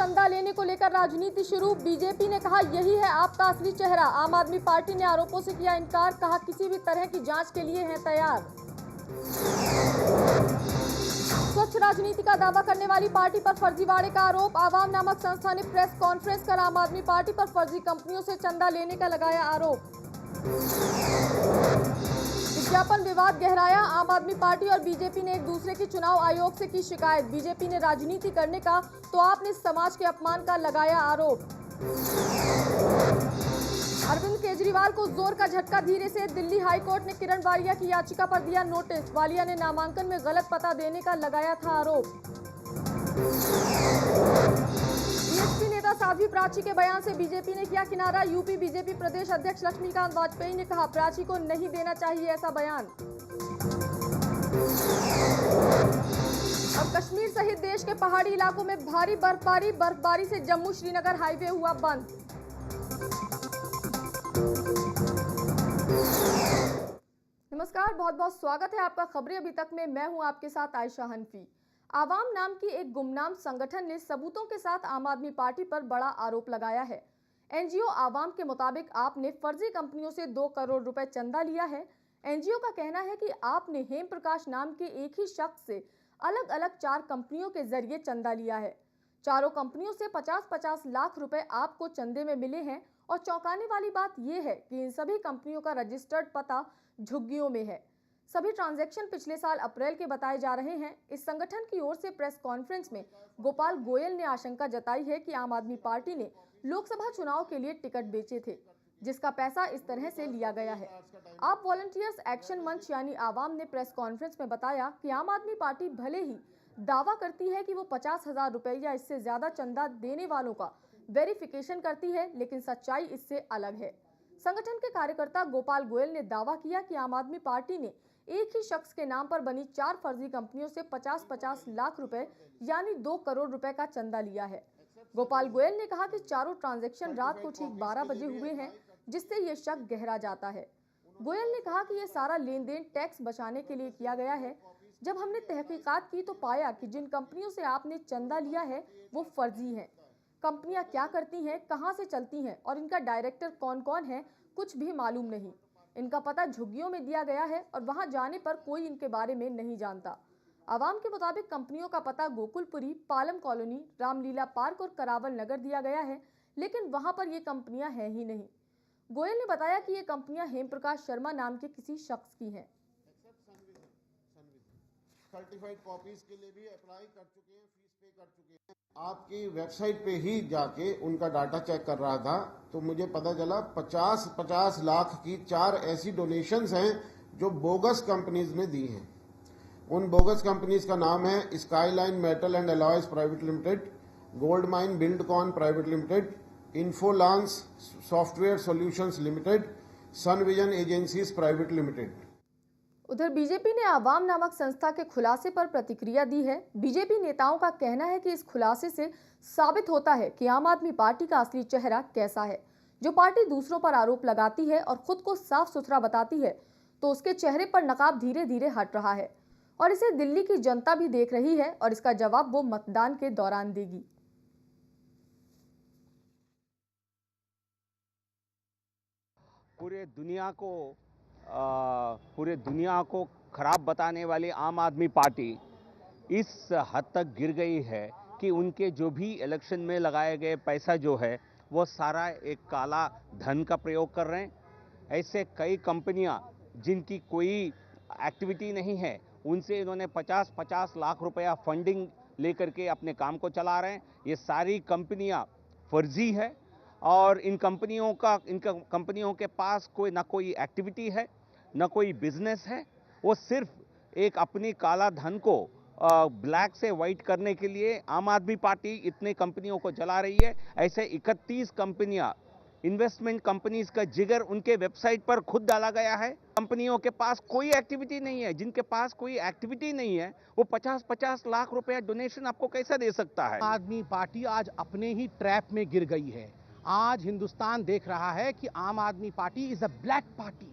चंदा लेने को लेकर राजनीति शुरू। बीजेपी ने कहा यही है आपका असली चेहरा। आम आदमी पार्टी ने आरोपों से किया इनकार, कहा किसी भी तरह की जांच के लिए हैं तैयार। स्वच्छ राजनीति का दावा करने वाली पार्टी पर फर्जीवाड़े का आरोप। आवाम नामक संस्था ने प्रेस कॉन्फ्रेंस कर आम आदमी पार्टी पर फर्जी कंपनियों से चंदा लेने का लगाया आरोप। विज्ञापन विवाद गहराया। आम आदमी पार्टी और बीजेपी ने एक दूसरे की चुनाव आयोग से की शिकायत। बीजेपी ने राजनीति करने का तो आपने समाज के अपमान का लगाया आरोप। अरविंद केजरीवाल को जोर का झटका। धीरे से दिल्ली हाईकोर्ट ने किरण वालिया की याचिका पर दिया नोटिस। वालिया ने नामांकन में गलत पता देने का लगाया था आरोप। बीएसपी नेता साध्वी प्राची के बयान से बीजेपी ने किया किनारा। यूपी बीजेपी प्रदेश अध्यक्ष लक्ष्मीकांत वाजपेयी ने कहा प्राची को नहीं देना चाहिए ऐसा बयान। अब कश्मीर सहित देश के पहाड़ी इलाकों में भारी बर्फबारी से जम्मू श्रीनगर हाईवे हुआ बंद। नमस्कार, बहुत बहुत स्वागत है आपका खबरें अभी तक में। मैं हूं आपके साथ आयशा हनफी। आवाम नाम की एक गुमनाम संगठन ने सबूतों के साथ आम आदमी पार्टी पर बड़ा आरोप लगाया है। एनजीओ आवाम के मुताबिक आपने फर्जी कंपनियों से 2 करोड़ रुपए चंदा लिया है। एनजीओ का कहना है कि आपने हेम प्रकाश नाम के एक ही शख्स से अलग अलग 4 कंपनियों के जरिए चंदा लिया है। चारों कंपनियों से 50-50 लाख रुपए आपको चंदे में मिले हैं और चौंकाने वाली बात यह है कि इन सभी कंपनियों का रजिस्टर्ड पता झुग्गियों में है। सभी ट्रांजैक्शन पिछले साल अप्रैल के बताए जा रहे हैं। इस संगठन की ओर से प्रेस कॉन्फ्रेंस में गोपाल गोयल ने आशंका जताई है कि आम आदमी पार्टी ने लोकसभा चुनाव के लिए टिकट बेचे थे, जिसका पैसा इस तरह से लिया गया है। आप वॉलंटियर्स एक्शन मंच यानी आवाम ने प्रेस कॉन्फ्रेंस में बताया कि आम आदमी पार्टी भले ही दावा करती है कि वो 50,000 रुपए या इससे ज्यादा चंदा देने वालों का वेरिफिकेशन करती है, लेकिन सच्चाई इससे अलग है। संगठन के कार्यकर्ता गोपाल गोयल ने दावा किया कि आम आदमी पार्टी ने एक ही शख्स के नाम पर बनी 4 फर्जी कंपनियों से 50-50 लाख रुपए यानी 2 करोड़ रुपए का चंदा लिया है। गोपाल गोयल ने कहा कि चारों ट्रांजैक्शन रात को ठीक 12 बजे हुए हैं, जिससे ये शक गहरा जाता है। गोयल ने कहा कि ये सारा लेन देन टैक्स बचाने के लिए किया गया है। जब हमने तहकीकात की तो पाया कि जिन कंपनियों से आपने चंदा लिया है वो फर्जी हैं। कंपनियां क्या करती हैं, कहां से चलती हैं और इनका डायरेक्टर कौन कौन है, कुछ भी मालूम नहीं। इनका पता झुग्गियों में दिया गया है और वहां जाने पर कोई इनके बारे में नहीं जानता। आवाम के मुताबिक कंपनियों का पता गोकुलपुरी, पालम कॉलोनी, रामलीला पार्क और करावल नगर दिया गया है, लेकिन वहां पर ये कंपनियां हैं ही नहीं। गोयल ने बताया कि ये कंपनियां हेम प्रकाश शर्मा नाम के किसी शख्स की हैं। सर्टिफाइड कॉपीज के लिए भी अप्लाई कर चुके हैं, फीस पे कर चुके हैं। आपकी वेबसाइट पे ही जाके उनका डाटा चेक कर रहा था तो मुझे पता चला 50-50 लाख की 4 ऐसी डोनेशंस हैं जो बोगस कंपनीज ने दी हैं। उन बोगस कंपनीज का नाम है Skyline Metal and Alloys Private Limited, Gold Mine Buildcon Private Limited, Infolance Software Solutions Limited, Sun Vision Agencies Private Limited. उधर बीजेपी ने आवाम नामक संस्था के खुलासे पर प्रतिक्रिया दी है। बीजेपी नेताओं का कहना है कि इस खुलासे से साबित होता है कि आम आदमी पार्टी का असली चेहरा कैसा है। जो पार्टी दूसरों पर आरोप लगाती है और खुद को साफ सुथरा बताती है तो उसके चेहरे पर नकाब धीरे धीरे हट रहा है और इसे दिल्ली की जनता भी देख रही है और इसका जवाब वो मतदान के दौरान देगी। पूरे दुनिया को खराब बताने वाली आम आदमी पार्टी इस हद तक गिर गई है कि उनके जो भी इलेक्शन में लगाए गए पैसा जो है वो सारा एक काला धन का प्रयोग कर रहे हैं। ऐसे कई कंपनियां जिनकी कोई एक्टिविटी नहीं है उनसे इन्होंने 50-50 लाख रुपया फंडिंग लेकर के अपने काम को चला रहे हैं। ये सारी कंपनियां फर्जी है और इन कंपनियों के पास कोई एक्टिविटी है, न कोई बिजनेस है। वो सिर्फ एक अपनी काला धन को ब्लैक से वाइट करने के लिए आम आदमी पार्टी इतनी कंपनियों को जला रही है। ऐसे 31 कंपनियां, इन्वेस्टमेंट कंपनीज का जिगर उनके वेबसाइट पर खुद डाला गया है। कंपनियों के पास कोई एक्टिविटी नहीं है। जिनके पास कोई एक्टिविटी नहीं है वो 50-50 लाख रुपया डोनेशन आपको कैसा दे सकता है। आम आदमी पार्टी आज अपने ही ट्रैप में गिर गई है। आज हिंदुस्तान देख रहा है कि आम आदमी party is a black party.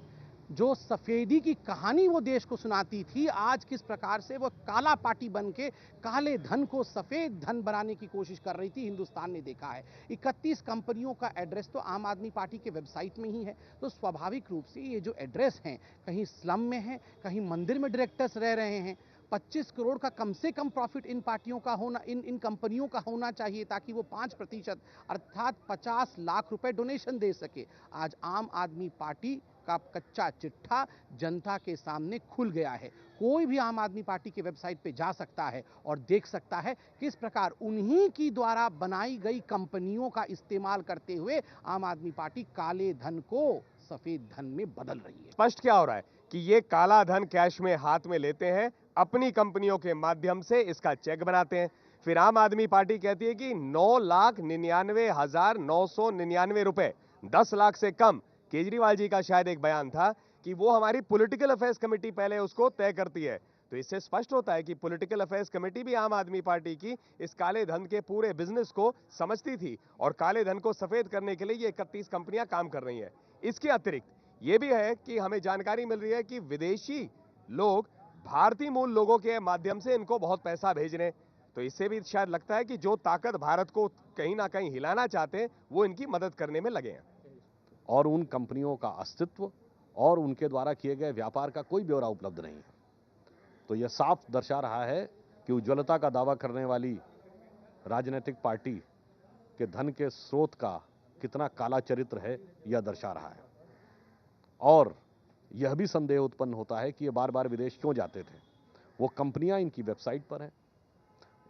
जो सफेदी की कहानी वो देश को सुनाती थी, आज किस प्रकार से वो काला पार्टी बन के काले धन को सफेद धन बनाने की कोशिश कर रही थी, हिंदुस्तान ने देखा है। 31 कंपनियों का एड्रेस तो आम आदमी पार्टी के वेबसाइट में ही है। तो स्वाभाविक रूप से ये जो एड्रेस हैं, कहीं स्लम में है, कहीं मंदिर में डायरेक्टर्स रह रहे हैं। 25 करोड़ का कम से कम प्रॉफिट इन पार्टियों का होना, इन कंपनियों का होना चाहिए, ताकि वो 5% अर्थात 50 लाख रुपए डोनेशन दे सके। आज आम आदमी पार्टी का कच्चा चिट्ठा जनता के सामने खुल गया है। कोई भी आम आदमी पार्टी की वेबसाइट पे जा सकता है और देख सकता है किस प्रकार उन्हीं की द्वारा बनाई गई कंपनियों का इस्तेमाल करते हुए आम आदमी पार्टी काले धन को सफेद धन में बदल रही है। स्पष्ट क्या हो रहा है कि ये काला धन कैश में हाथ में लेते हैं, अपनी कंपनियों के माध्यम से इसका चेक बनाते हैं। फिर आम आदमी पार्टी कहती है कि 9,99,999 रुपए, 10 लाख से कम। केजरीवाल जी का शायद एक बयान था कि वो हमारी पॉलिटिकल अफेयर्स कमेटी पहले उसको तय करती है। तो इससे स्पष्ट होता है कि पॉलिटिकल अफेयर्स कमेटी भी आम आदमी पार्टी की इस काले धन के पूरे बिजनेस को समझती थी और काले धन को सफेद करने के लिए ये 31 कंपनियां काम कर रही हैं। इसके अतिरिक्त ये भी है कि हमें जानकारी मिल रही है कि विदेशी लोग भारतीय मूल लोगों के माध्यम से इनको बहुत पैसा भेज रहे हैं। तो इससे भी शायद लगता है कि जो ताकत भारत को कहीं ना कहीं हिलाना चाहते हैं वो इनकी मदद करने में लगे हैं। और उन कंपनियों का अस्तित्व और उनके द्वारा किए गए व्यापार का कोई ब्यौरा उपलब्ध नहीं है। तो यह साफ दर्शा रहा है कि उज्ज्वलता का दावा करने वाली राजनीतिक पार्टी के धन के स्रोत का कितना काला चरित्र है, यह दर्शा रहा है। और यह भी संदेह उत्पन्न होता है कि ये बार बार विदेश क्यों जाते थे। वो कंपनियां इनकी वेबसाइट पर हैं।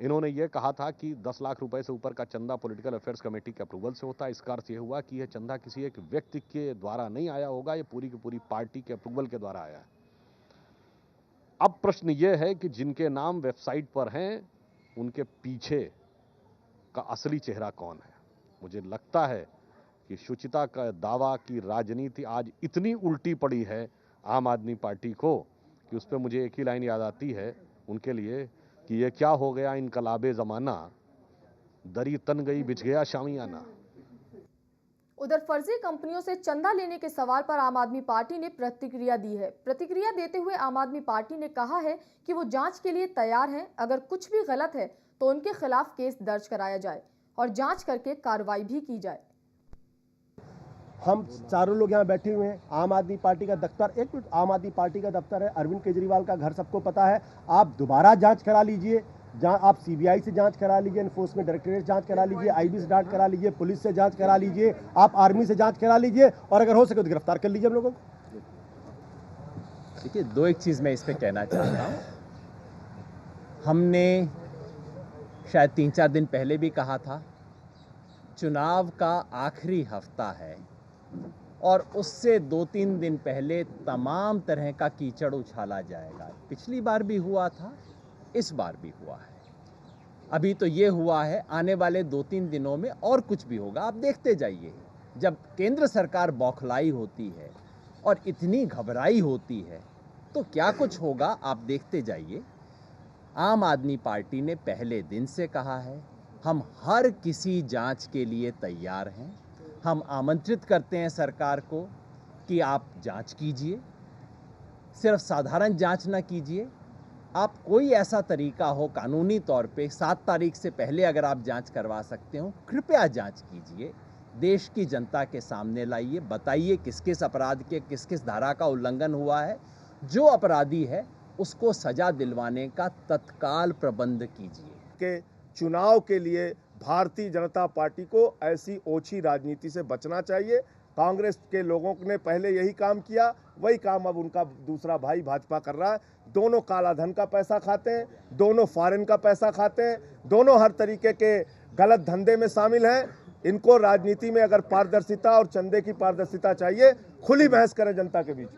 इन्होंने ये कहा था कि 10 लाख रुपए से ऊपर का चंदा पॉलिटिकल अफेयर्स कमेटी के अप्रूवल से होता है। इसका अर्थ यह हुआ कि यह चंदा किसी एक व्यक्ति के द्वारा नहीं आया होगा, ये पूरी की पूरी पार्टी के अप्रूवल के द्वारा आया है। अब प्रश्न यह है कि जिनके नाम वेबसाइट पर हैं उनके पीछे का असली चेहरा कौन है। मुझे लगता है कि शुचिता का दावा की राजनीति आज इतनी उल्टी पड़ी है आम आदमी पार्टी को कि उस पर मुझे एक ही लाइन याद आती है उनके लिए कि ये क्या हो गया इनकलाबे ज़माना, दरी तन गई बिछ गया शामियाना। उधर फर्जी कंपनियों से चंदा लेने के सवाल पर आम आदमी पार्टी ने प्रतिक्रिया दी है। प्रतिक्रिया देते हुए आम आदमी पार्टी ने कहा है कि वो जांच के लिए तैयार हैं। अगर कुछ भी गलत है तो उनके खिलाफ केस दर्ज कराया जाए और जांच करके कार्रवाई भी की जाए। हम चारों लोग यहाँ बैठे हुए हैं। आम आदमी पार्टी का दफ्तर, एक मिनट, आम आदमी पार्टी का दफ्तर है, अरविंद केजरीवाल का घर सबको पता है। आप दोबारा जांच करा लीजिए, जहाँ आप सीबीआई से जांच करा लीजिए, एनफोर्समेंट डायरेक्टरेट जांच करा लीजिए, आईबी से जांच करा लीजिए, पुलिस से जांच करा लीजिए, आप आर्मी से जांच करा लीजिए और अगर हो सके तो गिरफ्तार कर लीजिए हम लोगों को। देखिए, दो एक चीज़ मैं इस पर कहना चाहता हूँ। हमने शायद 3-4 दिन पहले भी कहा था, चुनाव का आखिरी हफ्ता है और उससे 2-3 दिन पहले तमाम तरह का कीचड़ उछाला जाएगा। पिछली बार भी हुआ था, इस बार भी हुआ है। अभी तो ये हुआ है, आने वाले 2-3 दिनों में और कुछ भी होगा। आप देखते जाइए, जब केंद्र सरकार बौखलाई होती है और इतनी घबराई होती है तो क्या कुछ होगा, आप देखते जाइए। आम आदमी पार्टी ने पहले दिन से कहा है, हम हर किसी जांच के लिए तैयार हैं। हम आमंत्रित करते हैं सरकार को कि आप जांच कीजिए, सिर्फ साधारण जांच ना कीजिए, आप कोई ऐसा तरीका हो कानूनी तौर पे 7 तारीख से पहले अगर आप जांच करवा सकते हो, कृपया जांच कीजिए। देश की जनता के सामने लाइए, बताइए किस किस अपराध के किस किस धारा का उल्लंघन हुआ है। जो अपराधी है उसको सजा दिलवाने का तत्काल प्रबंध कीजिए। के चुनाव के लिए भारतीय जनता पार्टी को ऐसी ओछी राजनीति से बचना चाहिए। कांग्रेस के लोगों ने पहले यही काम किया, वही काम अब उनका दूसरा भाई भाजपा कर रहा है। दोनों काला धन का पैसा खाते हैं, दोनों फॉरेन का पैसा खाते हैं, दोनों हर तरीके के गलत धंधे में शामिल हैं। इनको राजनीति में अगर पारदर्शिता और चंदे की पारदर्शिता चाहिए, खुली बहस करें जनता के बीच।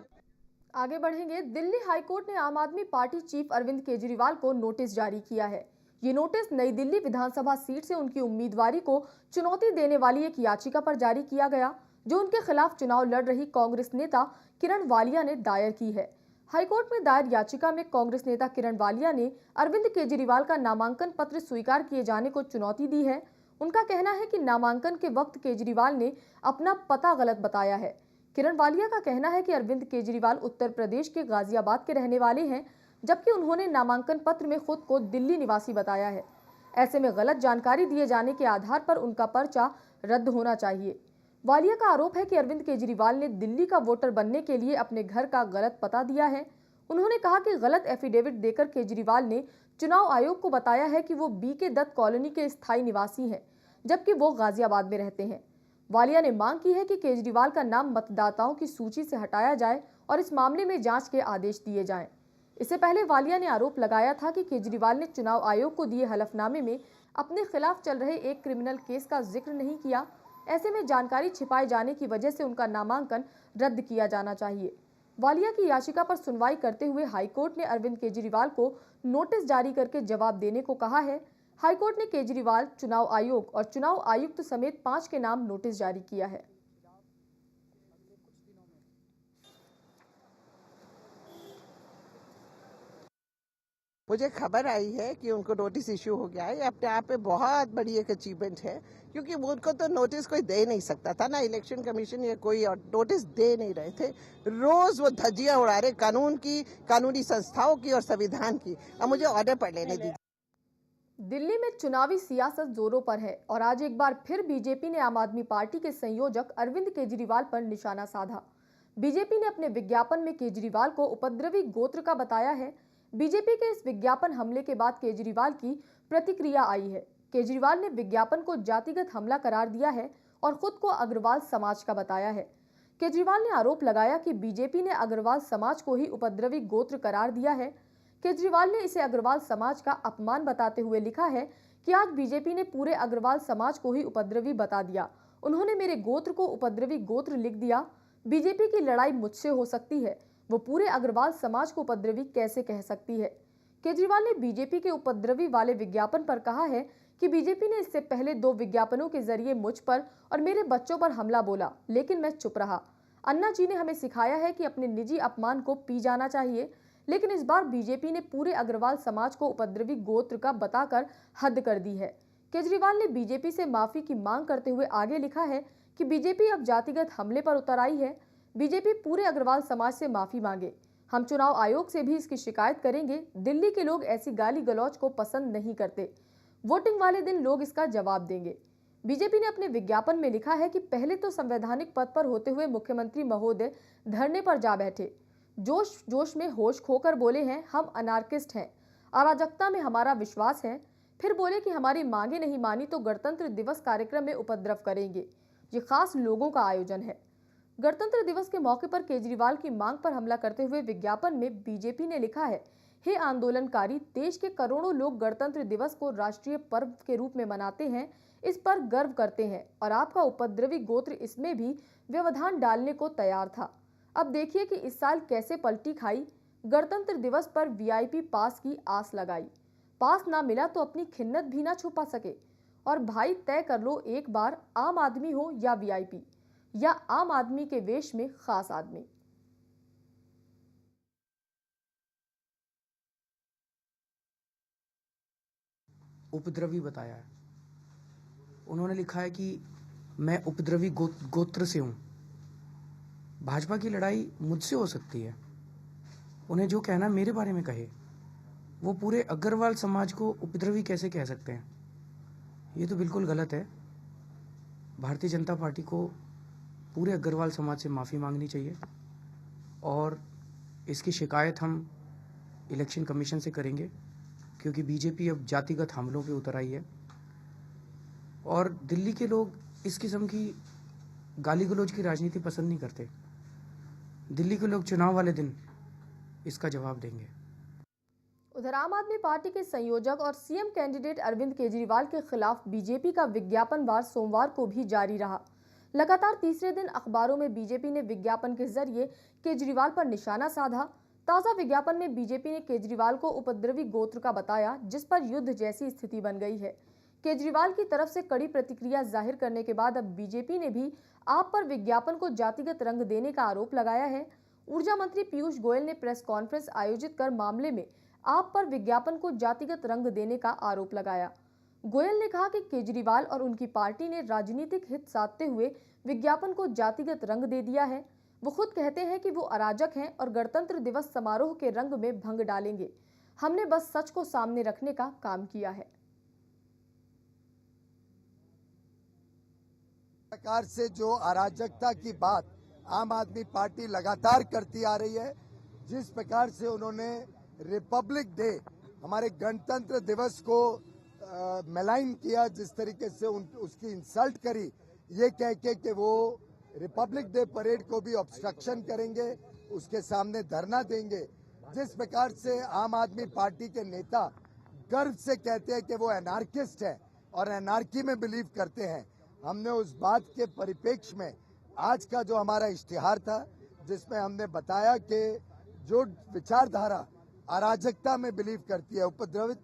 आगे बढ़ेंगे। दिल्ली हाईकोर्ट ने आम आदमी पार्टी चीफ अरविंद केजरीवाल को नोटिस जारी किया है। ये नोटिस नई दिल्ली विधानसभा सीट से उनकी उम्मीदवारी को चुनौती देने वाली एक याचिका पर जारी किया गया, जो उनके खिलाफ चुनाव लड़ रही कांग्रेस नेता किरण वालिया ने दायर की है। हाईकोर्ट में दायर याचिका में कांग्रेस नेता किरण वालिया ने अरविंद केजरीवाल का नामांकन पत्र स्वीकार किए जाने को चुनौती दी है। उनका कहना है कि नामांकन के वक्त केजरीवाल ने अपना पता गलत बताया है। किरण वालिया का कहना है कि अरविंद केजरीवाल उत्तर प्रदेश के गाजियाबाद के रहने वाले हैं, जबकि उन्होंने नामांकन पत्र में खुद को दिल्ली निवासी बताया है। ऐसे में गलत जानकारी दिए जाने के आधार पर उनका पर्चा रद्द होना चाहिए। वालिया का आरोप है कि अरविंद केजरीवाल ने दिल्ली का वोटर बनने के लिए अपने घर का गलत पता दिया है। उन्होंने कहा कि गलत एफिडेविट देकर केजरीवाल ने चुनाव आयोग को बताया है कि वो बीके दत्त कॉलोनी के स्थायी निवासी हैं, जबकि वो गाजियाबाद में रहते हैं। वालिया ने मांग की है कि केजरीवाल का नाम मतदाताओं की सूची से हटाया जाए और इस मामले में जांच के आदेश दिए जाएं। इससे पहले वालिया ने आरोप लगाया था कि केजरीवाल ने चुनाव आयोग को दिए हलफनामे में अपने खिलाफ चल रहे एक क्रिमिनल केस का जिक्र नहीं किया। ऐसे में जानकारी छिपाए जाने की वजह से उनका नामांकन रद्द किया जाना चाहिए। वालिया की याचिका पर सुनवाई करते हुए हाईकोर्ट ने अरविंद केजरीवाल को नोटिस जारी करके जवाब देने को कहा है। हाईकोर्ट ने केजरीवाल, चुनाव आयोग और चुनाव आयुक्त समेत 5 के नाम नोटिस जारी किया है। मुझे खबर आई है कि उनको नोटिस इश्यू हो गया है। ये अपने आप में बहुत बड़ी एक अचीवमेंट है, क्योंकि उनको तो नोटिस कोई दे नहीं सकता था ना, इलेक्शन कमीशन या कोई और नोटिस दे नहीं रहे थे। रोज वो धज्जियां उड़ा रहे कानून की, कानूनी संस्थाओं की और संविधान की। अब मुझे ऑर्डर पढ़ लेने दीजिए। दिल्ली में चुनावी सियासत जोरों पर है और आज एक बार फिर बीजेपी ने आम आदमी पार्टी के संयोजक अरविंद केजरीवाल पर निशाना साधा। बीजेपी ने अपने विज्ञापन में केजरीवाल को उपद्रवी गोत्र का बताया है। बीजेपी के इस विज्ञापन हमले के बाद केजरीवाल की प्रतिक्रिया आई है। केजरीवाल ने विज्ञापन को जातिगत हमला करार दिया है और खुद को अग्रवाल समाज का बताया है। केजरीवाल ने आरोप लगाया कि बीजेपी ने अग्रवाल समाज को ही उपद्रवी गोत्र करार दिया है। केजरीवाल ने इसे अग्रवाल समाज का अपमान बताते हुए लिखा है कि आज बीजेपी ने पूरे अग्रवाल समाज को ही उपद्रवी बता दिया। उन्होंने मेरे गोत्र को उपद्रवी गोत्र लिख दिया। बीजेपी की लड़ाई मुझसे हो सकती है, वो पूरे अग्रवाल समाज को उपद्रवी कैसे कह सकती है। केजरीवाल ने बीजेपी के उपद्रवी वाले विज्ञापन पर कहा है कि बीजेपी ने इससे पहले 2 विज्ञापनों के जरिए मुझ पर और मेरे बच्चों पर हमला बोला, लेकिन मैं चुप रहा। अन्ना जी ने हमें सिखाया है कि अपने निजी अपमान को पी जाना चाहिए, लेकिन इस बार बीजेपी ने पूरे अग्रवाल समाज को उपद्रवी गोत्र का बताकर हद कर दी है। केजरीवाल ने बीजेपी से माफी की मांग करते हुए आगे लिखा है कि बीजेपी अब जातिगत हमले पर उतर आई है। बीजेपी पूरे अग्रवाल समाज से माफी मांगे। हम चुनाव आयोग से भी इसकी शिकायत करेंगे। दिल्ली के लोग ऐसी गाली गलौज को पसंद नहीं करते। वोटिंग वाले दिन लोग इसका जवाब देंगे। बीजेपी ने अपने विज्ञापन में लिखा है कि पहले तो संवैधानिक पद पर होते हुए मुख्यमंत्री महोदय धरने पर जा बैठे, जोश जोश में होश खोकर बोले हैं हम अनार्किस्ट हैं, अराजकता में हमारा विश्वास है। फिर बोले कि हमारी मांगे नहीं मानी तो गणतंत्र दिवस कार्यक्रम में उपद्रव करेंगे। ये खास लोगों का आयोजन है। गणतंत्र दिवस के मौके पर केजरीवाल की मांग पर हमला करते हुए विज्ञापन में बीजेपी ने लिखा है, हे आंदोलनकारी, देश के करोड़ों लोग गणतंत्र दिवस को राष्ट्रीय पर्व के रूप में मनाते हैं, इस पर गर्व करते हैं और आपका उपद्रवी गोत्र इसमें भी व्यवधान डालने को तैयार था। अब देखिए कि इस साल कैसे पलटी खाई। गणतंत्र दिवस पर वीआईपी पास की आस लगाई, पास ना मिला तो अपनी खिन्नत भी ना छुपा सके। और भाई तय कर लो एक बार, आम आदमी हो या वीआईपी, या आम आदमी के वेश में खास आदमी। उपद्रवी बताया है। उन्होंने लिखा है कि मैं उपद्रवी गोत्र से हूं। भाजपा की लड़ाई मुझसे हो सकती है। उन्हें जो कहना मेरे बारे में कहे। वो पूरे अग्रवाल समाज को उपद्रवी कैसे कह सकते हैं? ये तो बिल्कुल गलत है। भारतीय जनता पार्टी को पूरे अग्रवाल समाज से माफ़ी मांगनी चाहिए और इसकी शिकायत हम इलेक्शन कमीशन से करेंगे, क्योंकि बीजेपी अब जातिगत हमलों पे उतर आई है और दिल्ली के लोग इस किस्म की गाली गलौज की राजनीति पसंद नहीं करते। दिल्ली के लोग चुनाव वाले दिन इसका जवाब देंगे। उधर आम आदमी पार्टी के संयोजक और सीएम कैंडिडेट अरविंद केजरीवाल के खिलाफ बीजेपी का विज्ञापन वार सोमवार को भी जारी रहा। लगातार तीसरे दिन अखबारों में बीजेपी ने विज्ञापन के जरिए केजरीवाल पर निशाना साधा। ताजा विज्ञापन में बीजेपी ने केजरीवाल को उपद्रवी गोत्र का बताया, जिस पर युद्ध जैसी स्थिति बन गई है। केजरीवाल की तरफ से कड़ी प्रतिक्रिया जाहिर करने के बाद अब बीजेपी ने भी आप पर विज्ञापन को जातिगत रंग देने का आरोप लगाया है। ऊर्जा मंत्री पीयूष गोयल ने प्रेस कॉन्फ्रेंस आयोजित कर मामले में आप पर विज्ञापन को जातिगत रंग देने का आरोप लगाया। गोयल ने कहा कि केजरीवाल और उनकी पार्टी ने राजनीतिक हित साधते हुए विज्ञापन को जातिगत रंग दे दिया है। वो खुद कहते हैं कि वो अराजक हैं और गणतंत्र दिवस समारोह के रंग में भंग डालेंगे। हमने बस सच को सामने रखने का काम किया है। प्रकार से जो अराजकता की बात आम आदमी पार्टी लगातार करती आ रही है, जिस प्रकार से उन्होंने रिपब्लिक डे हमारे गणतंत्र दिवस को मेलाइन किया, जिस तरीके से उसकी इंसल्ट करी, ये कह के कि वो रिपब्लिक डे परेड को भी ऑब्स्ट्रक्शन करेंगे, उसके सामने धरना देंगे। जिस प्रकार से आम आदमी पार्टी के नेता गर्व से कहते हैं कि वो एनार्किस्ट है और एनार्की में बिलीव करते हैं, हमने उस बात के परिप्रेक्ष्य में आज का जो हमारा इश्तिहार था, जिसमें हमने बताया कि जो विचारधारा अराजकता में बिलीव करती है, उपद्रवित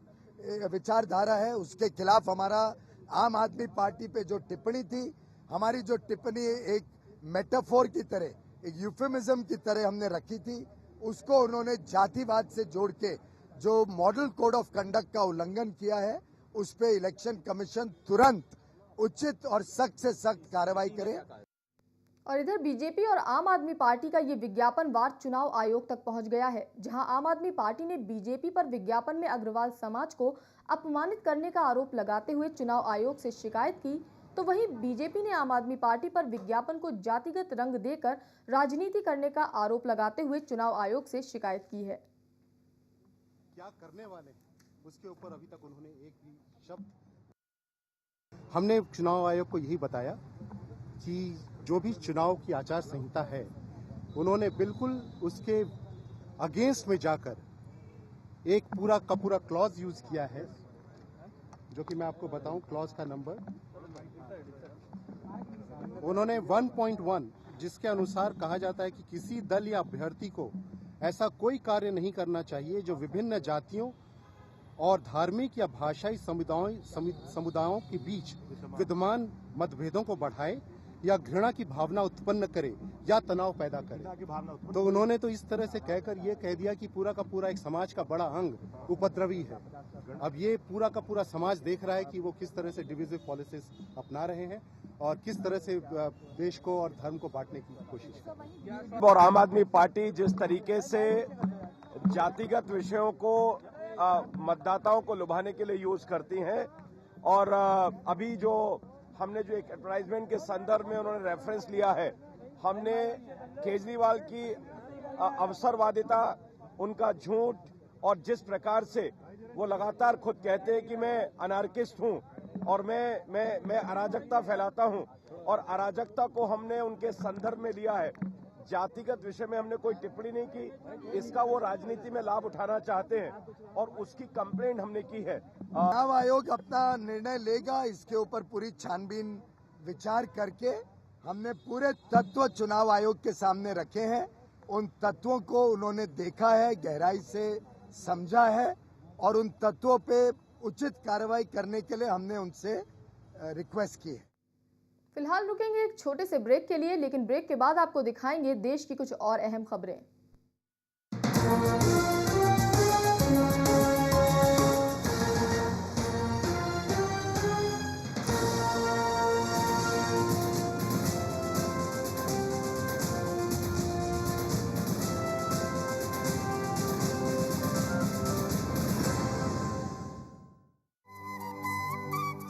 विचारधारा है, उसके खिलाफ हमारा आम आदमी पार्टी पे जो टिप्पणी थी, हमारी जो टिप्पणी एक मेटाफोर की तरह, एक यूफेमिज्म की तरह हमने रखी थी, उसको उन्होंने जातिवाद से जोड़ के जो मॉडल कोड ऑफ कंडक्ट का उल्लंघन किया है, उस पे इलेक्शन कमीशन तुरंत उचित और सख्त से सख्त कार्रवाई करे। और इधर बीजेपी और आम आदमी पार्टी का ये विज्ञापन वार चुनाव आयोग तक पहुंच गया है, जहां आम आदमी पार्टी ने बीजेपी पर विज्ञापन में अग्रवाल समाज को अपमानित करने का आरोप लगाते हुए चुनाव आयोग से शिकायत की, तो वहीं बीजेपी ने आम आदमी पार्टी पर विज्ञापन को जातिगत रंग देकर राजनीति करने का आरोप लगाते हुए चुनाव आयोग से शिकायत की है। क्या करने वाले उसके ऊपर अभी तक उन्होंने एक भी शब्द। हमने चुनाव आयोग को यही बताया कि जो भी चुनाव की आचार संहिता है, उन्होंने बिल्कुल उसके अगेंस्ट में जाकर एक पूरा का पूरा क्लॉज यूज किया है, जो कि मैं आपको बताऊं क्लॉज का नंबर उन्होंने 1.1, जिसके अनुसार कहा जाता है कि किसी दल या अभ्यर्थी को ऐसा कोई कार्य नहीं करना चाहिए जो विभिन्न जातियों और धार्मिक या भाषाई समुदायों के बीच विद्यमान मतभेदों को बढ़ाए या घृणा की भावना उत्पन्न करे या तनाव पैदा करे। तो उन्होंने तो इस तरह से कहकर ये कह दिया कि पूरा का पूरा एक समाज का बड़ा अंग उपद्रवी है। अब ये पूरा का पूरा समाज देख रहा है कि वो किस तरह से डिविजिव पॉलिसीज अपना रहे हैं और किस तरह से देश को और धर्म को बांटने की कोशिश कर रहे हैं। और आम आदमी पार्टी जिस तरीके से जातिगत विषयों को मतदाताओं को लुभाने के लिए यूज करती हैं, और अभी जो हमने जो एक एडवर्टाइजमेंट के संदर्भ में उन्होंने रेफरेंस लिया है, हमने केजरीवाल की अवसरवादिता, उनका झूठ, और जिस प्रकार से वो लगातार खुद कहते हैं कि मैं अनार्किस्ट हूं और मैं अराजकता फैलाता हूं, और अराजकता को हमने उनके संदर्भ में लिया है। जातिगत विषय में हमने कोई टिप्पणी नहीं की। इसका वो राजनीति में लाभ उठाना चाहते हैं और उसकी कंप्लेंट हमने की है। चुनाव आयोग अपना निर्णय लेगा, इसके ऊपर पूरी छानबीन विचार करके हमने पूरे तत्व चुनाव आयोग के सामने रखे हैं। उन तत्वों को उन्होंने देखा है, गहराई से समझा है, और उन तत्वों पे उचित कार्रवाई करने के लिए हमने उनसे रिक्वेस्ट की है। फिलहाल रुकेंगे एक छोटे से ब्रेक के लिए, लेकिन ब्रेक के बाद आपको दिखाएंगे देश की कुछ और अहम खबरें।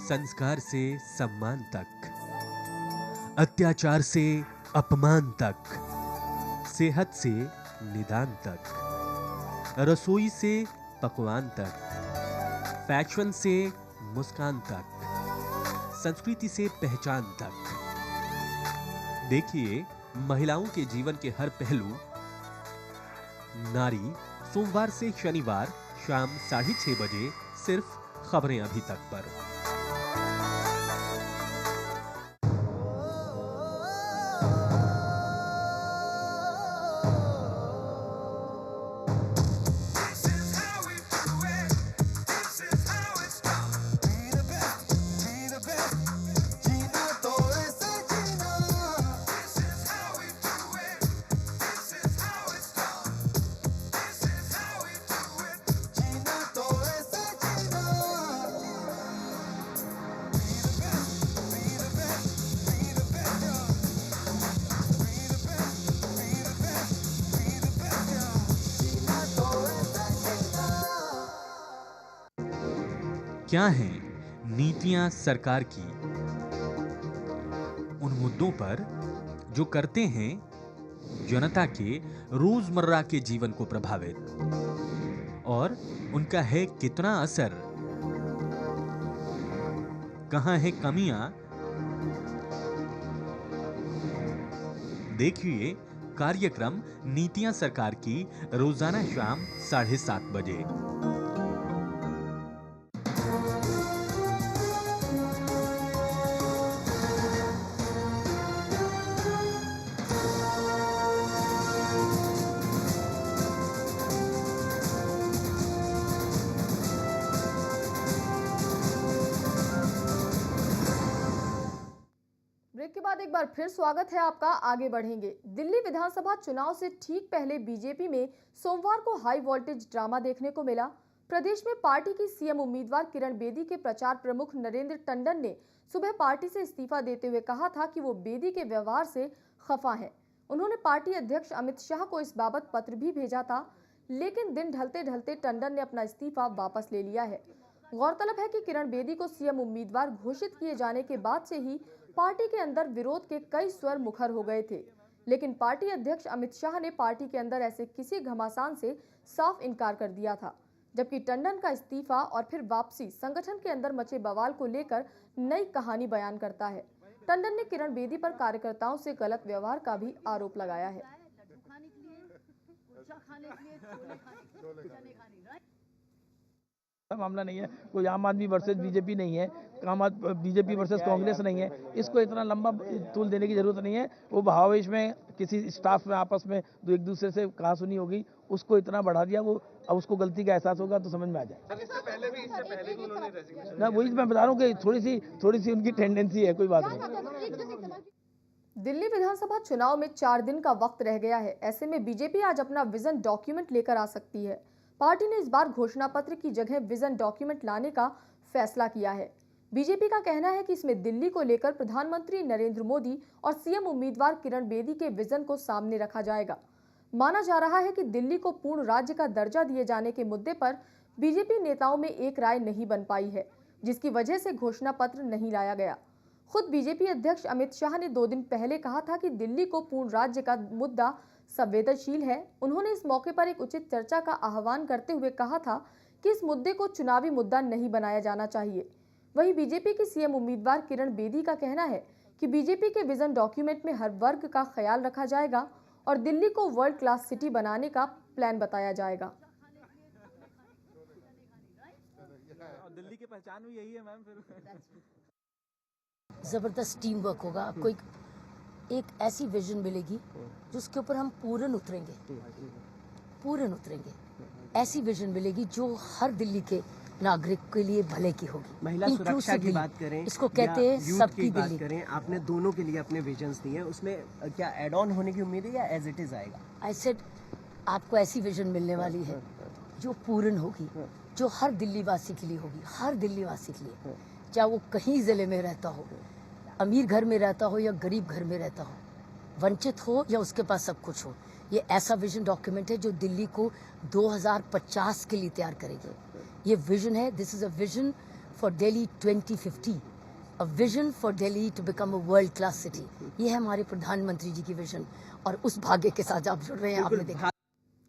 संस्कार से सम्मान तक, अत्याचार से अपमान तक, सेहत से निदान तक, रसोई से पकवान तक, फैशन से मुस्कान तक, संस्कृति से पहचान तक। देखिए महिलाओं के जीवन के हर पहलू। नारी, सोमवार से शनिवार शाम 6:30 बजे सिर्फ खबरें अभी तक पर। क्या हैं नीतियां सरकार की उन मुद्दों पर जो करते हैं जनता के रोजमर्रा के जीवन को प्रभावित, और उनका है कितना असर, कहां है कमियां। देखिए कार्यक्रम नीतियां सरकार की रोजाना शाम 7:30 बजे। ब्रेक के बाद एक बार फिर स्वागत है आपका। आगे बढ़ेंगे। दिल्ली विधानसभा चुनाव से ठीक पहले बीजेपी में सोमवार को हाई वोल्टेज ड्रामा देखने को मिला। प्रदेश में पार्टी की सीएम उम्मीदवार किरण बेदी के प्रचार प्रमुख नरेंद्र टंडन ने सुबह पार्टी से इस्तीफा देते हुए कहा था कि वो बेदी के व्यवहार से खफा हैं। उन्होंने पार्टी अध्यक्ष अमित शाह को इस बाबत पत्र भी भेजा था, लेकिन दिन ढलते ढलते टंडन ने अपना इस्तीफा वापस ले लिया है। गौरतलब है कि किरण बेदी को सीएम उम्मीदवार घोषित किए जाने के बाद से ही पार्टी के अंदर विरोध के कई स्वर मुखर हो गए थे, लेकिन पार्टी अध्यक्ष अमित शाह ने पार्टी के अंदर ऐसे किसी घमासान से साफ इनकार कर दिया था। जबकि टंडन का इस्तीफा और फिर वापसी संगठन के अंदर मचे बवाल को लेकर नई कहानी बयान करता है। टंडन ने किरण बेदी पर कार्यकर्ताओं से गलत व्यवहार का भी आरोप लगाया है। मामला नहीं है, कोई आम आदमी वर्सेस बीजेपी नहीं है, बीजेपी वर्सेस कांग्रेस नहीं है। इसको इतना लंबा तूल देने की जरूरत नहीं है। वो भावावेश में किसी स्टाफ में आपस में एक दूसरे से कहा सुनी होगी, उसको इतना बढ़ा दिया। वो अब उसको गलती का एहसास होगा तो समझ में आ जाए। इससे पहले भी उन्होंने रेजिग्नेशन ना, वही मैं बता रहा हूँ कि थोड़ी सी उनकी टेंडेंसी है, कोई बात नहीं। दिल्ली विधानसभा चुनाव में 4 दिन का वक्त रह गया है। ऐसे में बीजेपी आज अपना विजन डॉक्यूमेंट लेकर आ सकती है। पार्टी ने इस बार घोषणा पत्र की जगह विजन डॉक्यूमेंट लाने का फैसला किया है। बीजेपी का कहना है कि इसमें दिल्ली को लेकर प्रधानमंत्री नरेंद्र मोदी और सीएम उम्मीदवार किरण बेदी के विजन को सामने रखा जाएगा। माना जा रहा है कि दिल्ली को पूर्ण राज्य का दर्जा दिए जाने के मुद्दे पर बीजेपी नेताओं में एक राय नहीं बन पाई है, जिसकी वजह से घोषणा पत्र नहीं लाया गया। खुद बीजेपी अध्यक्ष अमित शाह ने 2 दिन पहले कहा था कि दिल्ली को पूर्ण राज्य का मुद्दा संवेदनशील है। उन्होंने इस मौके पर एक उचित चर्चा का आह्वान करते हुए कहा था कि इस मुद्दे को चुनावी मुद्दा नहीं बनाया जाना चाहिए। वहीं बीजेपी की सीएम उम्मीदवार किरण बेदी का कहना है कि बीजेपी के विजन डॉक्यूमेंट में हर वर्ग का ख्याल रखा जाएगा और दिल्ली को वर्ल्ड क्लास सिटी बनाने का प्लान बताया जाएगा। दिल्ली की पहचान भी यही है मैम। फिर जबरदस्त टीम वर्क होगा। आपको एक ऐसी विजन मिलेगी जिसके ऊपर हम पूर्ण उतरेंगे। ऐसी विजन मिलेगी जो हर दिल्ली के नागरिक के लिए भले की होगी। महिला सुरक्षा की बात करें, इसको कहते हैं सबकी दिल्ली। करें, आपने दोनों के लिए अपने विजन्स दिए, उसमें क्या एड ऑन होने की उम्मीद है या एज इट इज आएगा? आई सेड आपको ऐसी विजन मिलने वाली है जो पूर्ण होगी, जो हर दिल्ली वासी के लिए होगी, हर दिल्ली वासी के लिए, चाहे वो कहीं जिले में रहता हो, अमीर घर में रहता हो या गरीब घर में रहता हो, वंचित हो या उसके पास सब कुछ हो। ये ऐसा विजन डॉक्यूमेंट है जो दिल्ली को 2050 के लिए तैयार करेगी। ये विजन है, this is a vision for Delhi 2050, a vision for Delhi to become a world class city. ये है हमारे प्रधानमंत्री जी की विजन और उस भाग्य के साथ आप जुड़ रहे हैं। आपने देखा।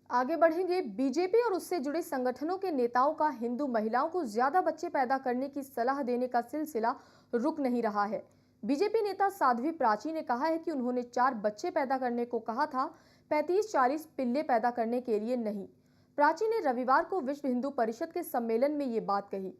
आगे बढ़ेंगे। बीजेपी और उससे जुड़े संगठनों के नेताओं का हिंदू महिलाओं को ज्यादा बच्चे पैदा करने की सलाह देने का सिलसिला रुक नहीं रहा है। बीजेपी नेता साध्वी प्राची ने कहा है कि उन्होंने 4 बच्चे पैदा करने को कहा था, 35-40 पिल्ले पैदा करने के लिए नहीं। प्राची ने रविवार को विश्व हिंदू परिषद के सम्मेलन में ये बात कही।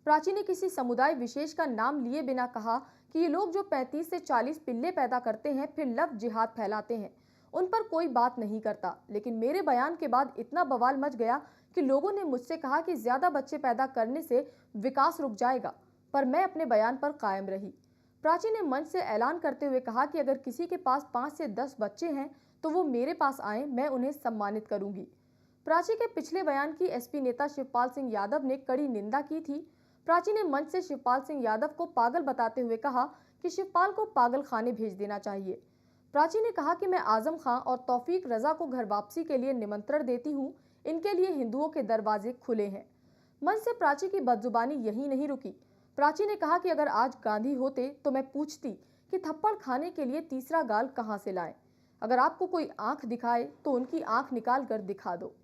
प्राची ने किसी समुदाय विशेष का नाम लिए बिना कहा कि ये लोग जो 35 से 40 पिल्ले पैदा करते हैं फिर लव जिहाद फैलाते हैं, उन पर कोई बात नहीं करता। लेकिन मेरे बयान के बाद इतना बवाल मच गया कि लोगों ने मुझसे कहा कि ज्यादा बच्चे पैदा करने से विकास रुक जाएगा, पर मैं अपने बयान पर कायम रही। प्राची ने मंच से ऐलान करते हुए कहा कि अगर किसी के पास 5 से 10 बच्चे हैं तो वो मेरे पास आए, मैं उन्हें सम्मानित करूंगी। प्राची के पिछले बयान की एसपी नेता शिवपाल सिंह यादव ने कड़ी निंदा की थी। प्राची ने मंच से शिवपाल सिंह यादव को पागल बताते हुए कहा कि शिवपाल को पागल खाने भेज देना चाहिए। प्राची ने कहा कि मैं आजम खां और तौफीक रजा को घर वापसी के लिए निमंत्रण देती हूं, इनके लिए हिंदुओं के दरवाजे खुले हैं। मन से प्राची की बदजुबानी यही नहीं रुकी। प्राची ने कहा कि अगर आज गांधी होते तो मैं पूछती कि थप्पड़ खाने के लिए तीसरा गाल कहां से लाएं। अगर आपको कोई आंख दिखाए तो उनकी आंख निकाल कर दिखा दो।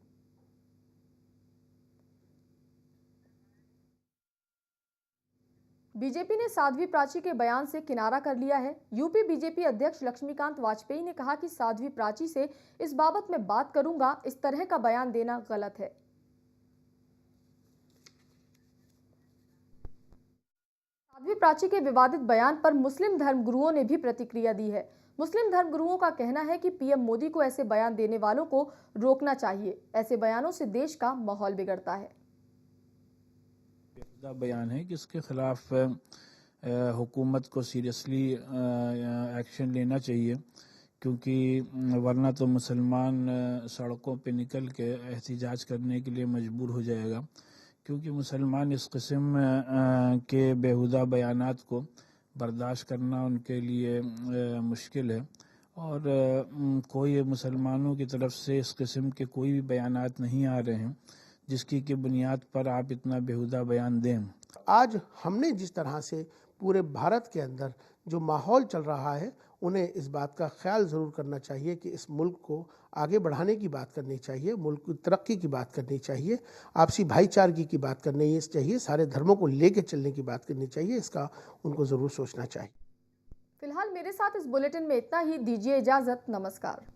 बीजेपी ने साध्वी प्राची के बयान से किनारा कर लिया है। यूपी बीजेपी अध्यक्ष लक्ष्मीकांत वाजपेयी ने कहा कि साध्वी प्राची से इस बाबत में बात करूंगा, इस तरह का बयान देना गलत है। साध्वी प्राची के विवादित बयान पर मुस्लिम धर्मगुरुओं ने भी प्रतिक्रिया दी है। मुस्लिम धर्मगुरुओं का कहना है कि पीएम मोदी को ऐसे बयान देने वालों को रोकना चाहिए। ऐसे बयानों से देश का माहौल बिगड़ता है। बयान है कि इसके खिलाफ हुकूमत को सीरियसली एक्शन लेना चाहिए, क्योंकि वरना तो मुसलमान सड़कों पे निकल के एहतिजाज करने के लिए मजबूर हो जाएगा, क्योंकि मुसलमान इस किस्म के बेहुदा बयानात को बर्दाश्त करना उनके लिए मुश्किल है। और कोई मुसलमानों की तरफ से इस किस्म के कोई भी बयानात नहीं आ रहे हैं जिसकी की बुनियाद पर आप इतना बेहुदा बयान दें। आज हमने जिस तरह से पूरे भारत के अंदर जो माहौल चल रहा है, उन्हें इस बात का ख्याल ज़रूर करना चाहिए कि इस मुल्क को आगे बढ़ाने की बात करनी चाहिए, मुल्क की तरक्की की बात करनी चाहिए, आपसी भाईचारगी की बात करनी चाहिए, सारे धर्मों को लेकर चलने की बात करनी चाहिए। इसका उनको ज़रूर सोचना चाहिए। फिलहाल मेरे साथ इस बुलेटिन में इतना ही। दीजिए इजाज़त। नमस्कार।